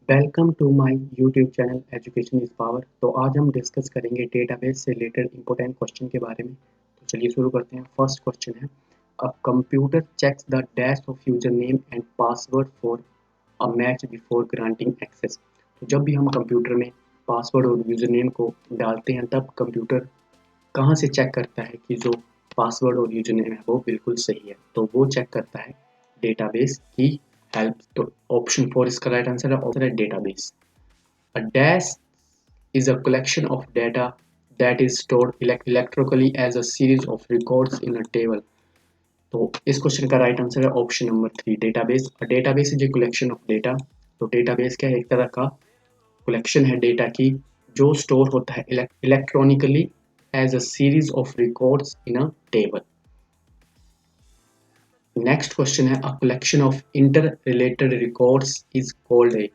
Welcome to my YouTube channel education is power. तो आज हम डिस्कस करेंगे डेटाबेस से रिलेटेड इंपॉर्टेंट क्वेश्चन के बारे में। तो चलिए शुरू करते हैं। फर्स्ट क्वेश्चन है, a computer checks the dash of user name and password for a match before granting access. तो जब भी हम कंप्यूटर में पासवर्ड और यूजर नेम को डालते हैं तब कंप्यूटर कहाँ से चेक करता है कि जो पासवर्ड और यूजर नेम है वो बिल्कुल सही है। तो वो चेक करता है डेटाबेस की हेल्प। तो ऑप्शन 4 इसका राइट आंसर है database. A dash is a collection of data that is stored electronically as a series of records in a table. तो इस क्वेश्चन का राइट आंसर है option number 3 database. A database is a collection of data. तो database क्या है? एक तरह का कलेक्शन है डेटा की जो स्टोर होता है electronically as a series of records in a table. Next question है, a collection of inter related records is called a.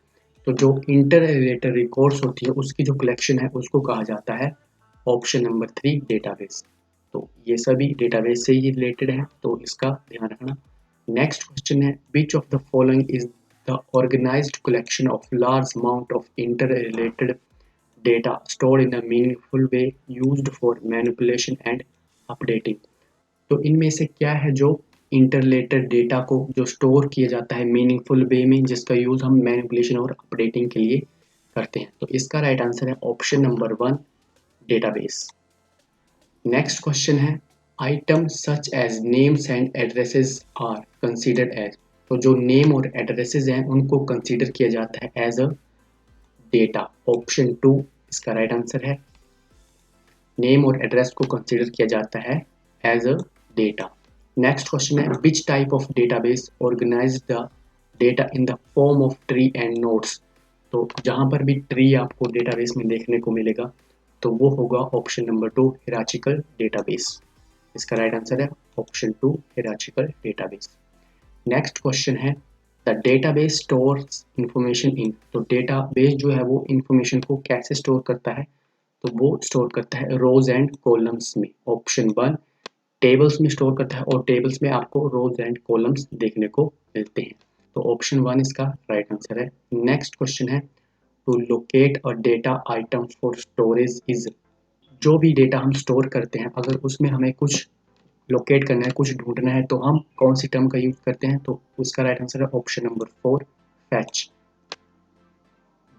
तो जो इंटर रिलेटेड रिकॉर्ड्स होती है उसकी जो कलेक्शन है उसको कहा जाता है ऑप्शन नंबर 3 डेटाबेस। तो ये सभी डेटाबेस से ही रिलेटेड है तो इसका ध्यान रखना। नेक्स्ट क्वेश्चन है, which of the following is the organised collection of large amount of inter related data stored in a meaningful way used for manipulation and updating। तो इनमें से क्या है जो इंटरलेटेड डेटा को जो स्टोर किया जाता है मीनिंगफुल वे में, जिसका यूज हम मैनिपुलेशन और अपडेटिंग के लिए करते हैं। तो इसका राइट आंसर है option number 1 database. Next question है, item such as names and addresses are considered as. तो जो नेम और एड्रेसेस हैं उनको कंसीडर किया जाता है एज अ डेटा। ऑप्शन 2 इसका राइट आंसर है। नेम और एड्रेस को कंसीडर किया जाता है as a data. Next question है, which type of database organise the data in the form of tree and nodes. तो जहां पर भी ट्री आपको डेटाबेस में देखने को मिलेगा तो वो होगा ऑप्शन नंबर 2 हिरार्चिकल डेटाबेस। इसका राइट आंसर है option 2 hierarchical database. Next question है, the database stores information in. तो डेटाबेस जो है वो इंफॉर्मेशन को कैसे स्टोर करता है? तो वो स्टोर करता है रोज एंड कॉलम्स में। ऑप्शन 1 टेबल्स में स्टोर करता है और टेबल्स में आपको रोज एंड कॉलम्स देखने को मिलते हैं। तो ऑप्शन 1 इसका राइट आंसर है। नेक्स्ट क्वेश्चन है, to locate a data item for storage is. जो भी डेटा हम स्टोर करते हैं अगर उसमें हमें कुछ लोकेट करना है, कुछ ढूंढना है, तो हम कौन सी टर्म का यूज करते हैं? तो उसका राइट आंसर है option number 4 fetch.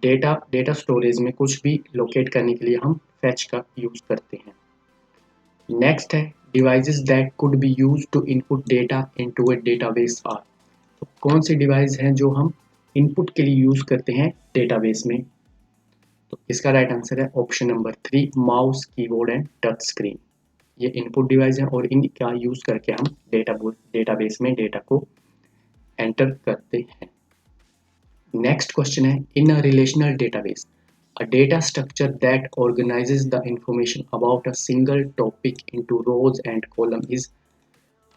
Data storage में कुछ भी लोकेट करने के लिए हम फैच का यूज करते हैं। नेक्स्ट है, devices that could be use to input data into a database are. तो कौन से डिवाइस हैं जो हम इनपुट के लिए यूज करते हैं डेटाबेस में? तो इसका राइट आंसर है option number 3 mouse, keyboard and touch screen. ये इनपुट डिवाइस है और इनका यूज करके हम डेटाबेस में डेटा को एंटर करते हैं। नेक्स्ट क्वेश्चन है, in a relational database a data structure that organizes the information about a single topic into rows and column is।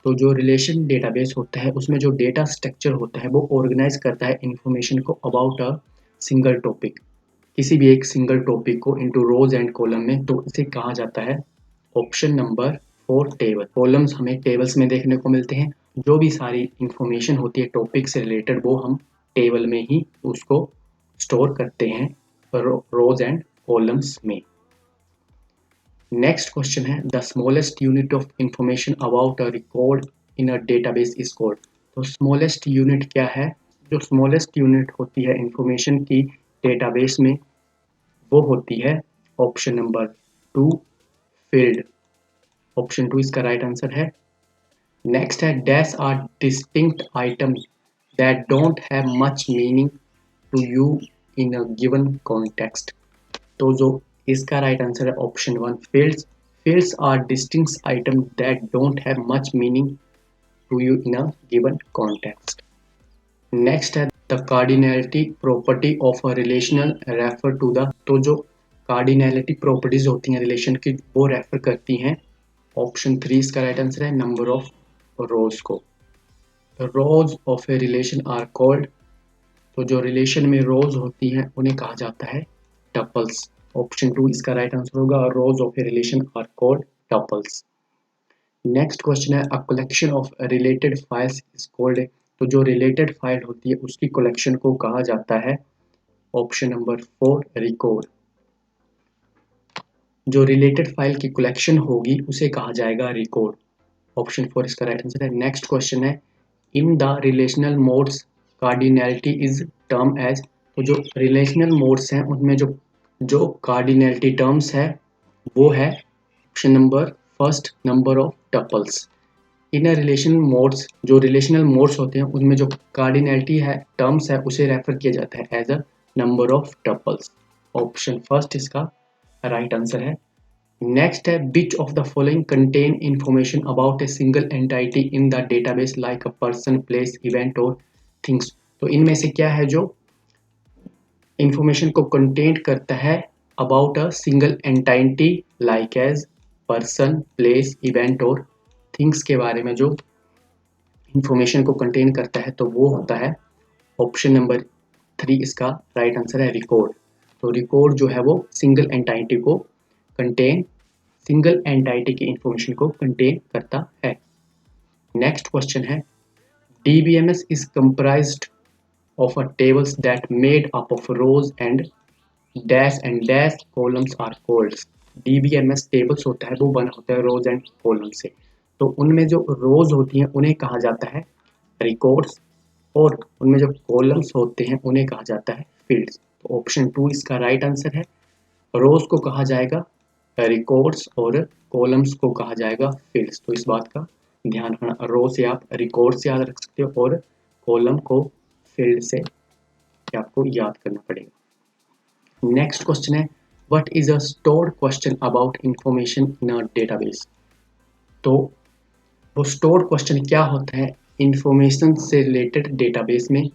तो जो रिलेशन डेटाबेस होता है उसमें जो डेटा स्ट्रक्चर होता है वो ऑर्गेनाइज करता है इंफॉर्मेशन को अबाउट अ सिंगल टॉपिक, किसी भी एक सिंगल टॉपिक को इनटू रोज एंड कॉलम में। तो इसे कहा जाता है ऑप्शन नंबर 4 टेबल। कॉलम्स हमें टेबल्स में देखने को मिलते हैं। जो भी सारी इंफॉर्मेशन होती है टॉपिक से रिलेटेड वो हम टेबल में ही उसको स्टोर करते हैं रोज एंड कॉलम्स में। नेक्स्ट क्वेश्चन है, the smallest unit of information about a record in a database is called. तो स्मॉलेस्ट यूनिट क्या है? जो स्मॉलेस्ट यूनिट होती है इंफॉर्मेशन की डेटाबेस में वो होती है ऑप्शन नंबर 2 फील्ड। ऑप्शन 2 इसका राइट आंसर है। नेक्स्ट है, dash are distinct items that don't have much meaning to you in a given context. तो जो इसका राइट आंसर है option 1 fields. Fields are distinct item that don't have much meaning to you in a given context. Next है, the cardinality property of a relational refer to the. तो जो cardinality properties होती हैं relation की वो refer करती हैं option 3 इसका राइट आंसर है नंबर ऑफ रोज को। Rows of a relation are called. तो जो रिलेशन में रोज होती हैं उन्हें कहा जाता है टपल्स। ऑप्शन 2 इसका राइट आंसर होगा, rows of a relation are called tuples. Next question है, a collection of related files is called. तो जो रिलेटेड फाइल होती है उसकी कलेक्शन को कहा जाता है ऑप्शन नंबर 4 रिकॉर्ड। जो रिलेटेड फाइल की कलेक्शन होगी उसे कहा जाएगा रिकॉर्ड। ऑप्शन 4 इसका राइट आंसर है। नेक्स्ट क्वेश्चन है in the relational modes cardinality is term as. तो जो रिलेशनल मोड्स हैं उनमें जो जो कार्डिनैलिटी टर्म्स है वो है option number first number of tuples. In relation modes जो रिलेशनल मोड्स होते हैं उनमें जो कार्डिनैलिटी है टर्म्स है उसे रेफर किया जाता है as a number of tuples. Option first इसका राइट आंसर है। नेक्स्ट है which of the following contain information about a single entity in the database like a person, place, event or things। तो इनमें से क्या है जो इंफॉर्मेशन को कंटेंट करता है about a single entity like as person, place, event और थिंग्स के बारे में जो इंफॉर्मेशन को कंटेन करता है तो वो होता है ऑप्शन नंबर 3 इसका राइट आंसर है रिकॉर्ड। तो रिकॉर्ड जो है वो सिंगल एंटाइटी को कंटेन सिंगल एंटाइटी की इंफॉर्मेशन को कंटेन करता है। नेक्स्ट क्वेश्चन है DBMS is comprised of a tables that made up of rows and dash columns are called. DBMS tables होता है वो बना होता है रोज एंड कॉलम से। तो उनमें जो रोज होती हैं उन्हें कहा जाता है रिकॉर्ड्स और उनमें जो कॉलम्स होते हैं उन्हें कहा जाता है फील्ड्स। तो ऑप्शन 2 इसका राइट आंसर है। रोज को कहा जाएगा रिकॉर्ड्स और कॉलम्स को कहा जाएगा फील्ड्स। तो इस बात का ध्यान रखना, रो से आप रिकॉर्ड से याद रख सकते हो और कॉलम को फील्ड से आपको याद करना पड़ेगा। नेक्स्ट क्वेश्चन है what is a stored question about information in a database. तो वो स्टोर्ड क्वेश्चन क्या होता है इंफॉर्मेशन से रिलेटेड डेटाबेस में।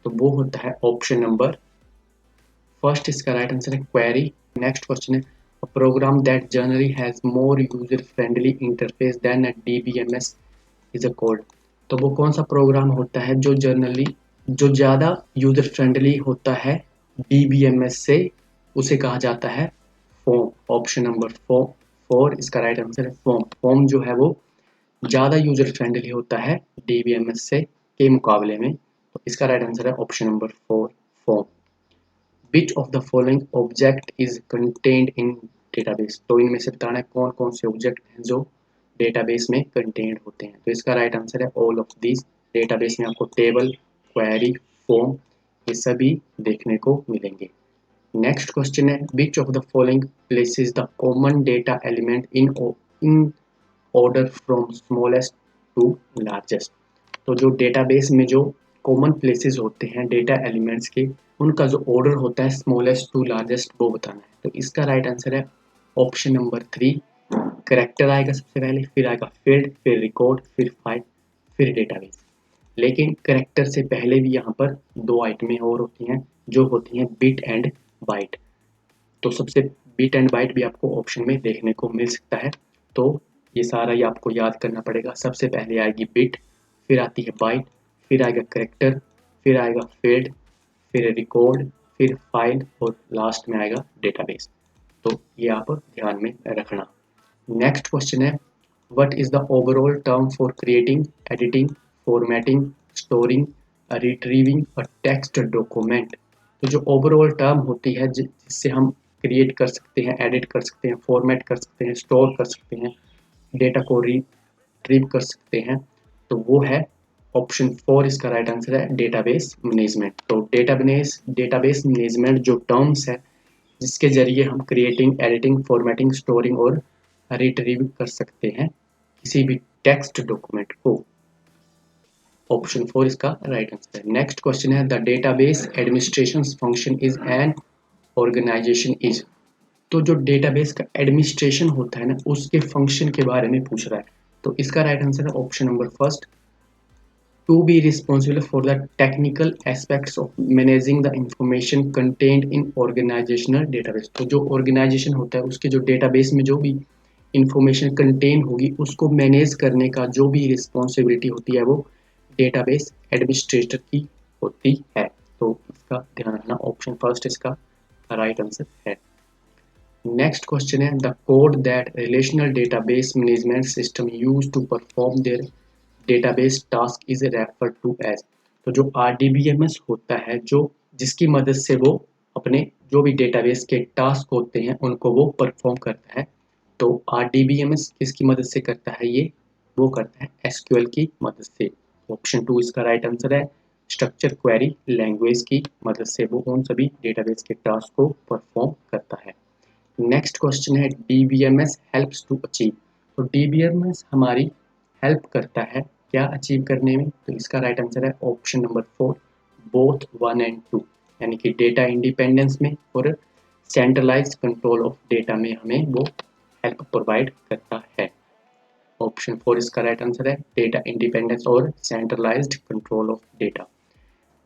तो वो होता है ऑप्शन नंबर फर्स्ट इसका राइट आंसर है क्वेरी। नेक्स्ट क्वेश्चन है a program that generally has more user friendly interface than a DBMS is a called। तो वो कौन सा प्रोग्राम होता है जो जनरली जो ज़्यादा यूजर फ्रेंडली होता है DBMS से, उसे कहा जाता है फॉर्म। ऑप्शन नंबर 4 इसका राइट आंसर है फॉर्म। फॉर्म जो है वो ज़्यादा यूजर फ्रेंडली होता है DBMS से के मुकाबले में। तो इसका राइट आंसर है option number 4 form. Which of the following object is contained in database। तो इनमें से बताना है कौन कौन से ऑब्जेक्ट हैं जो डेटाबेस में कंटेन्ड होते हैं। तो इसका राइट आंसर है ऑल ऑफ दिस। डेटाबेस में आपको टेबल, क्वेरी, फॉर्म ये सभी देखने को मिलेंगे। नेक्स्ट क्वेश्चन है which of the following places the common data element in order from smallest to largest. तो जो डेटाबेस में जो कॉमन प्लेसेस होते हैं डेटा एलिमेंट्स के उनका जो ऑर्डर होता है स्मॉलेस्ट टू लार्जेस्ट वो बताना है। तो इसका राइट आंसर है ऑप्शन नंबर 3 करेक्टर आएगा सबसे पहले, फिर आएगा फील्ड, फिर रिकॉर्ड, फिर फाइल, फिर डेटाबेस। लेकिन करेक्टर से पहले भी यहाँ पर 2 आइटमें और होती हैं जो होती हैं बिट एंड बाइट। तो सबसे बिट एंड बाइट भी आपको ऑप्शन में देखने को मिल सकता है। तो ये सारा ही आपको याद करना पड़ेगा। सबसे पहले आएगी बिट, फिर आती है बाइट, फिर आएगा करेक्टर, फिर आएगा फील्ड, फिर रिकॉर्ड, फिर फाइल और लास्ट में आएगा डेटाबेस। तो ये आप ध्यान में रखना। नेक्स्ट क्वेश्चन है what is the overall term for creating, editing, formatting, storing, retrieving a text document. तो जो ओवरऑल टर्म होती है जिससे हम क्रिएट कर सकते हैं, एडिट कर सकते हैं, फॉर्मेट कर सकते हैं, स्टोर कर सकते हैं, डेटा को रिट्रीव कर सकते हैं, तो वो है ऑप्शन 4 इसका राइट आंसर है डेटाबेस मैनेजमेंट। तो डेटाबेस मैनेजमेंट जो टर्म्स है जिसके जरिए हम क्रिएटिंग, एडिटिंग, फॉर्मेटिंग, स्टोरिंग और रिट्रीव कर सकते हैं किसी भी टेक्स्ट डॉक्यूमेंट को। ऑप्शन 4 इसका राइट आंसर है। नेक्स्ट क्वेश्चन है the database administration function is an organisation is. तो जो डेटाबेस का एडमिनिस्ट्रेशन होता है ना उसके फंक्शन के बारे में पूछ रहा है। तो इसका राइट आंसर है option number first to be responsible for the technical aspects of managing the information content in organisational database. तो जो ऑर्गेनाइजेशन होता है उसके जो डेटाबेस में जो भी इंफॉर्मेशन कंटेन होगी उसको मैनेज करने का जो भी रिस्पॉन्सिबिलिटी होती है वो डेटाबेस एडमिनिस्ट्रेटर की होती है। तो इसका ध्यान रखना, ऑप्शन फर्स्ट इसका राइट आंसर है। नेक्स्ट क्वेश्चन है the code that relational database management system use to perform their database task is referred to as. तो जो RDBMS होता है जो जिसकी मदद से वो अपने जो भी डेटाबेस के टास्क होते हैं उनको वो परफॉर्म करता है। तो RDBMS किसकी मदद से करता है ये? वो करता है SQL की मदद से। ऑप्शन 2 इसका राइट आंसर है। स्ट्रक्चर क्वेरी लैंग्वेज की मदद से वो उन सभी डेटाबेस के टास्क को परफॉर्म करता है। नेक्स्ट क्वेश्चन है DBMS हेल्प्स टू अचीव। तो DBMS हमारी हेल्प करता है क्या अचीव करने में? तो इसका राइट आंसर है ऑप्शन नंबर 4 बोथ 1 एंड 2, यानी कि डेटा इंडिपेंडेंस में और सेंट्रलाइज्ड कंट्रोल ऑफ डेटा में हमें वो हेल्प प्रोवाइड करता है। ऑप्शन 4 इसका राइट आंसर है, डेटा इंडिपेंडेंस और centralised control of data.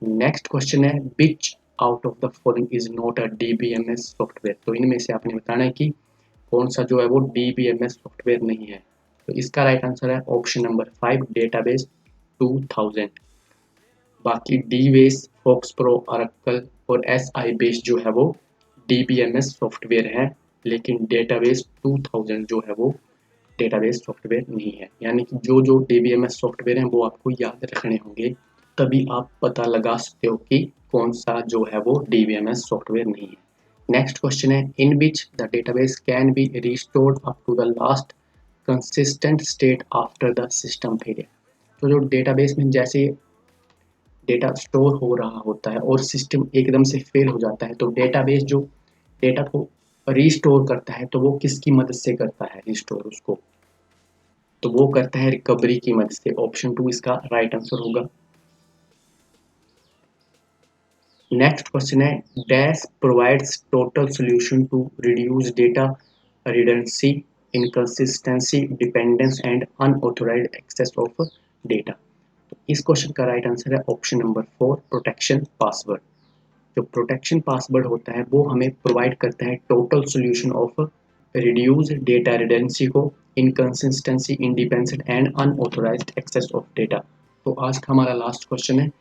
Next question है which out of the following is not a DBMS software. तो इनमें से आपने बताना है कि कौन सा जो है वो DBMS सॉफ्टवेयर नहीं है। तो इसका राइट आंसर है ऑप्शन नंबर 5 डेटाबेस 2000। बाकी DBase, फोक्स प्रो, ऑरेकल और SI बेस जो है वो DBMS सॉफ्टवेयर है, लेकिन डेटाबेस 2000 जो है वो डेटाबेस सॉफ्टवेयर नहीं है। यानी कि जो जो DBMS सॉफ्टवेयर हैं वो आपको याद रखने होंगे, तभी आप पता लगा सकते हो कि कौन सा जो है वो DBMS सॉफ्टवेयर नहीं है। नेक्स्ट क्वेश्चन है in which the database can be restored up to the last consistent state after the system failure. तो जो डेटाबेस में जैसे डेटा स्टोर हो रहा होता है और सिस्टम एकदम से फेल हो जाता है, तो डेटाबेस जो डेटा को रीस्टोर करता है तो वो किसकी मदद से करता है रिस्टोर उसको? तो वो करता है रिकवरी की मदद से। ऑप्शन 2 इसका राइट आंसर होगा। नेक्स्ट क्वेश्चन है dash provides total solution to reduce data redundancy, inconsistency, dependence and unauthorised access of data. इस क्वेश्चन का राइट आंसर है ऑप्शन नंबर 4 प्रोटेक्शन पासवर्ड। जो प्रोटेक्शन पासवर्ड होता है वो हमें प्रोवाइड करता है total solution of reduce data redundancy को, inconsistency, independence and unauthorised access of data. तो आज का हमारा लास्ट क्वेश्चन है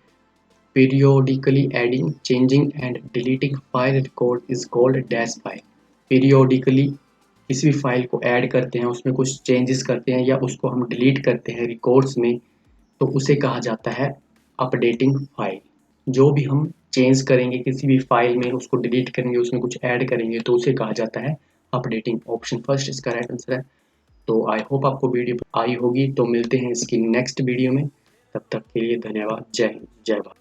periodically adding, changing and deleting file record is called dash file। periodically किसी भी फाइल को ऐड करते हैं, उसमें कुछ चेंजेस करते हैं या उसको हम डिलीट करते हैं रिकॉर्ड्स में, तो उसे कहा जाता है अपडेटिंग फाइल। जो भी हम चेंज करेंगे किसी भी फाइल में, उसको डिलीट करेंगे, उसमें कुछ ऐड करेंगे, तो उसे कहा जाता है अपडेटिंग। ऑप्शन फर्स्ट इसका राइट आंसर है। तो आई होप आपको वीडियो आई होगी। तो मिलते हैं इसकी नेक्स्ट वीडियो में, तब तक के लिए धन्यवाद। जय हिंद, जय भारत।